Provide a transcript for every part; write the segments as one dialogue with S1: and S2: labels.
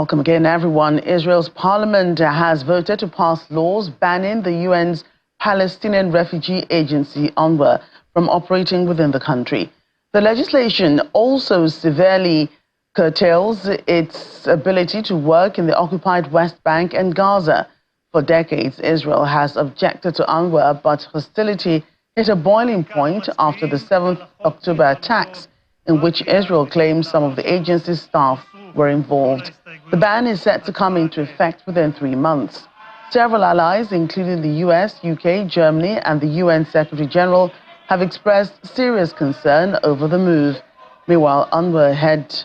S1: Welcome again, everyone. Israel's parliament has voted to pass laws banning the UN's Palestinian Refugee Agency, UNRWA, from operating within the country. The legislation also severely curtails its ability to work in the occupied West Bank and Gaza. For decades, Israel has objected to UNRWA, but hostility hit a boiling point after the 7th October attacks, in which Israel claims some of the agency's staff were involved. The ban is set to come into effect within 3 months. Several allies, including the US, UK, Germany, and the UN Secretary General, have expressed serious concern over the move. Meanwhile, UNRWA head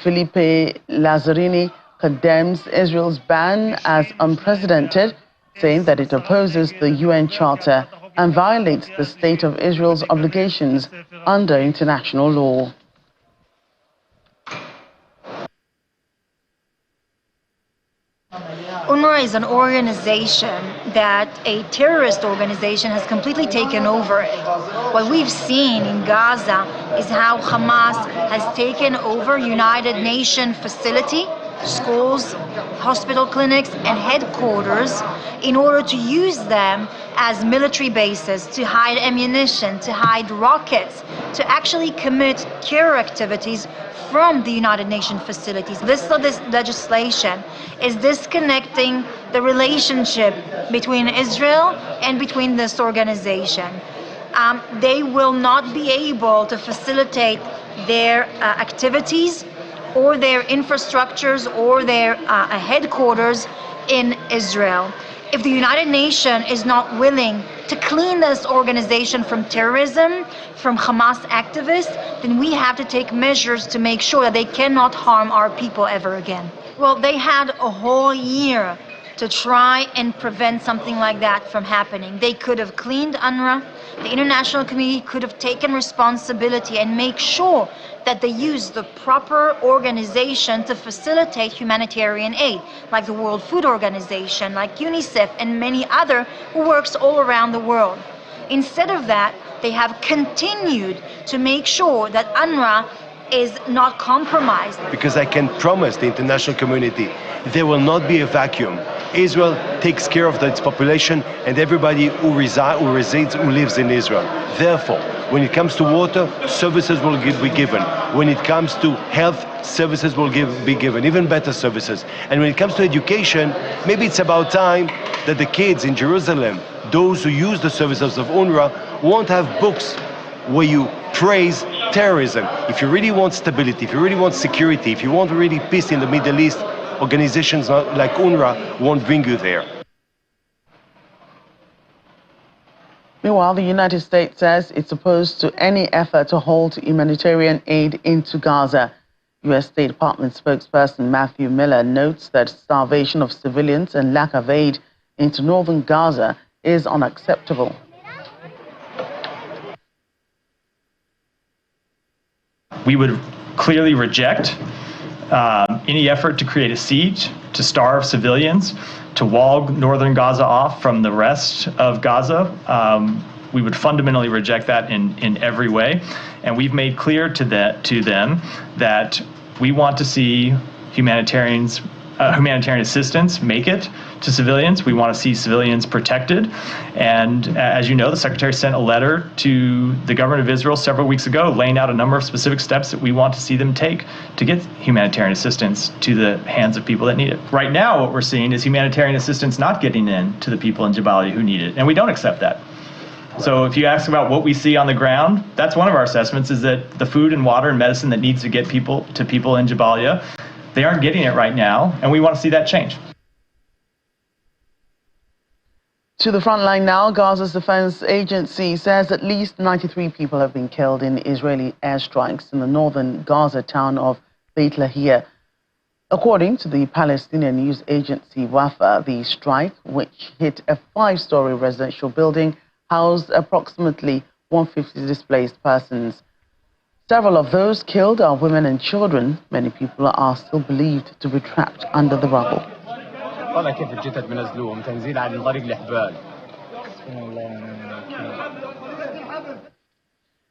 S1: Philippe Lazzarini condemns Israel's ban as unprecedented, saying that it opposes the UN Charter and violates the state of Israel's obligations under international law.
S2: UNRWA is an organization that a terrorist organization has completely taken over it. What we've seen in Gaza is how Hamas has taken over United Nations facility, schools, hospital clinics, and headquarters in order to use them as military bases, to hide ammunition, to hide rockets, to actually commit terror activities from the United Nations facilities. This legislation is disconnecting the relationship between Israel and between this organization. They will not be able to facilitate their activities or their infrastructures or their headquarters in Israel. If the United Nations is not willing to clean this organization from terrorism, from Hamas activists, then we have to take measures to make sure that they cannot harm our people ever again. Well, they had a whole year to try and prevent something like that from happening. They could have cleaned UNRWA. The international community could have taken responsibility and make sure that they use the proper organization to facilitate humanitarian aid, like the World Food Organization, like UNICEF, and many other who works all around the world. Instead of that, they have continued to make sure that UNRWA is not compromised.
S3: Because I can promise the international community there will not be a vacuum. Israel takes care of its population and everybody who lives in Israel. Therefore, when it comes to water, services will be given. When it comes to health, services will be given, even better services. And when it comes to education, maybe it's about time that the kids in Jerusalem, those who use the services of UNRWA, won't have books where you praise terrorism. If you really want stability, if you really want security, if you want really peace in the Middle East, organizations like UNRWA won't bring you there.
S1: Meanwhile, the United States says it's opposed to any effort to halt humanitarian aid into Gaza. U.S. State Department spokesperson Matthew Miller notes that starvation of civilians and lack of aid into northern Gaza is unacceptable.
S4: We would clearly reject any effort to create a siege, to starve civilians, to wall northern Gaza off from the rest of Gaza. We would fundamentally reject that in every way. And we've made clear to them that we want to see humanitarian assistance make it to civilians. We want to see civilians protected. And as you know, the Secretary sent a letter to the government of Israel several weeks ago laying out a number of specific steps that we want to see them take to get humanitarian assistance to the hands of people that need it. Right now, what we're seeing is humanitarian assistance not getting in to the people in Jabalia who need it, and we don't accept that. So if you ask about what we see on the ground, that's one of our assessments, is that the food and water and medicine that needs to get people in Jabalia, they aren't getting it right now, and we want to see that change.
S1: To the front line now, Gaza's defense agency says at least 93 people have been killed in Israeli airstrikes in the northern Gaza town of Beit Lahia. According to the Palestinian news agency Wafa, the strike, which hit a 5-story residential building, housed approximately 150 displaced persons. Several of those killed are women and children. Many people are still believed to be trapped under the rubble.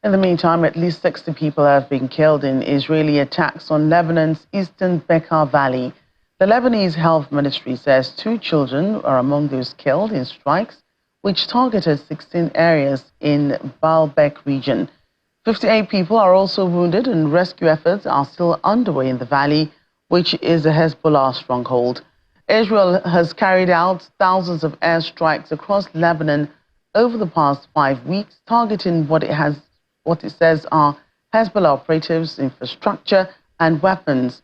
S1: In the meantime, at least 60 people have been killed in Israeli attacks on Lebanon's eastern Bekaa Valley. The Lebanese Health Ministry says 2 children are among those killed in strikes which targeted 16 areas in Baalbek region. 58 people are also wounded and rescue efforts are still underway in the valley, which is a Hezbollah stronghold. Israel has carried out thousands of airstrikes across Lebanon over the past 5 weeks, targeting what it says are Hezbollah operatives, infrastructure and weapons.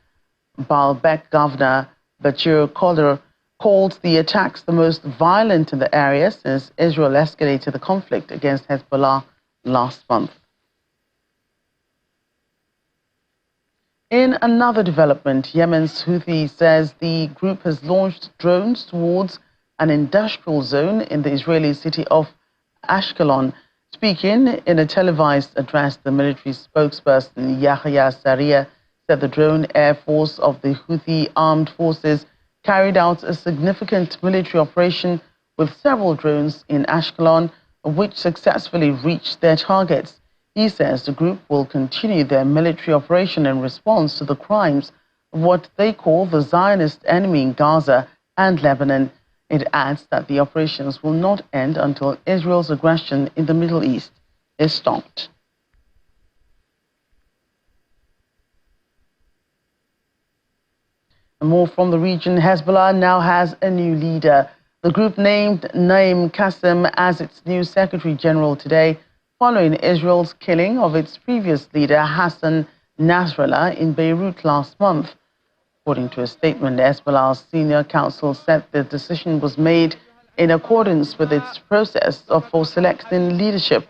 S1: Baalbek Governor Bachir Koller called the attacks the most violent in the area since Israel escalated the conflict against Hezbollah last month. In another development, Yemen's Houthi says the group has launched drones towards an industrial zone in the Israeli city of Ashkelon. Speaking in a televised address, the military spokesperson Yahya Sarriya said the drone air force of the Houthi armed forces carried out a significant military operation with several drones in Ashkelon, which successfully reached their targets. He says the group will continue their military operation in response to the crimes of what they call the Zionist enemy in Gaza and Lebanon. It adds that the operations will not end until Israel's aggression in the Middle East is stopped. And more from the region, Hezbollah now has a new leader. The group named Naim Qassem as its new Secretary General today, following Israel's killing of its previous leader, Hassan Nasrallah, in Beirut last month. According to a statement, Hezbollah's senior counsel said the decision was made in accordance with its process for selecting leadership.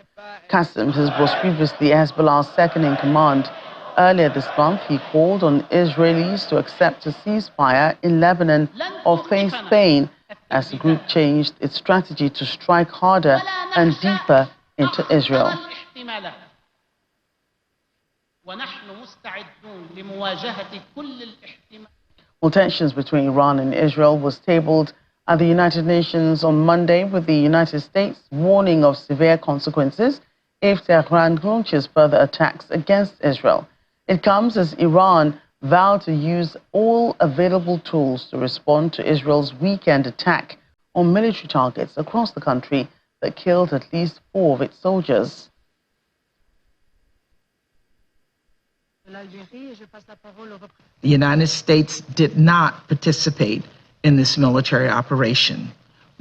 S1: Qassem was previously Hezbollah's second-in-command. Earlier this month, he called on Israelis to accept a ceasefire in Lebanon or face pain as the group changed its strategy to strike harder and deeper into Israel. Well, tensions between Iran and Israel was tabled at the United Nations on Monday, with the United States warning of severe consequences if Tehran launches further attacks against Israel. It comes as Iran vowed to use all available tools to respond to Israel's weekend attack on military targets across the country that killed at least 4 of its soldiers.
S5: The United States did not participate in this military operation.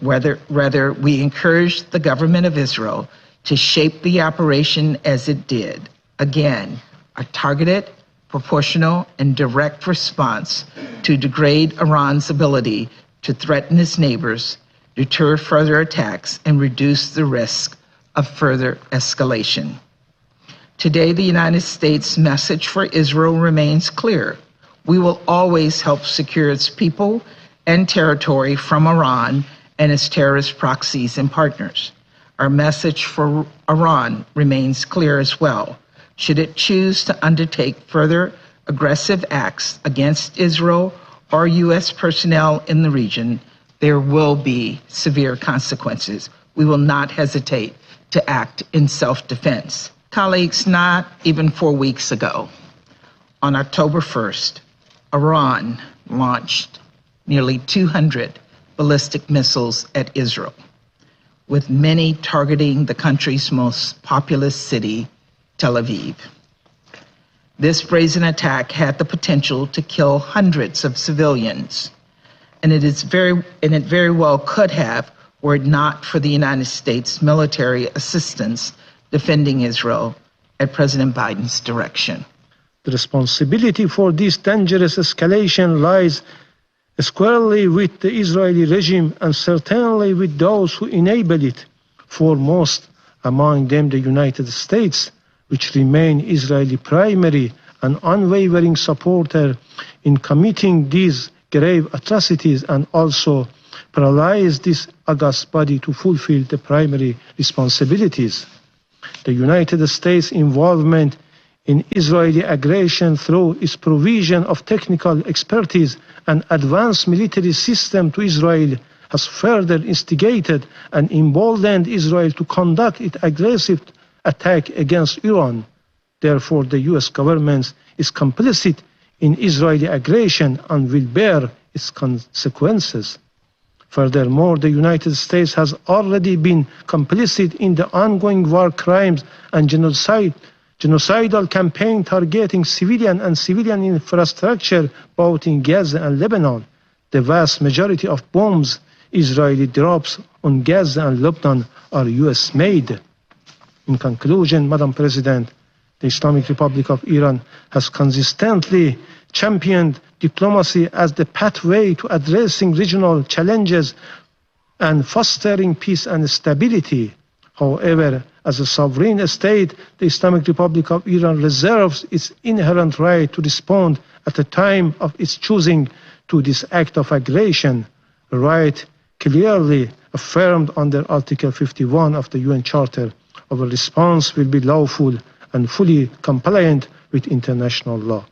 S5: Rather, we encouraged the government of Israel to shape the operation as it did. Again, a targeted, proportional, and direct response to degrade Iran's ability to threaten its neighbors, deter further attacks, and reduce the risk of further escalation. Today, the United States' message for Israel remains clear. We will always help secure its people and territory from Iran and its terrorist proxies and partners. Our message for Iran remains clear as well. Should it choose to undertake further aggressive acts against Israel or U.S. personnel in the region, there will be severe consequences. We will not hesitate to act in self-defense. Colleagues, not even 4 weeks ago, on October 1st, Iran launched nearly 200 ballistic missiles at Israel, with many targeting the country's most populous city, Tel Aviv. This brazen attack had the potential to kill hundreds of civilians, and it very well could have, were it not for the United States military assistance defending Israel at President Biden's direction.
S6: The responsibility for this dangerous escalation lies squarely with the Israeli regime and certainly with those who enable it, foremost among them the United States, which remain Israeli primary and unwavering supporter in committing these grave atrocities, and also paralyze this august body to fulfill the primary responsibilities. The United States' involvement in Israeli aggression through its provision of technical expertise and advanced military system to Israel has further instigated and emboldened Israel to conduct its aggressive attack against Iran. Therefore, the U.S. government is complicit in Israeli aggression and will bear its consequences. Furthermore, the United States has already been complicit in the ongoing war crimes and genocidal campaign targeting civilian and civilian infrastructure both in Gaza and Lebanon. The vast majority of bombs Israeli drops on Gaza and Lebanon are US-made. In conclusion, Madam President, the Islamic Republic of Iran has consistently championed diplomacy as the pathway to addressing regional challenges and fostering peace and stability. However, as a sovereign state, the Islamic Republic of Iran reserves its inherent right to respond at the time of its choosing to this act of aggression, a right clearly affirmed under Article 51 of the UN Charter. Our response will be lawful and fully compliant with international law.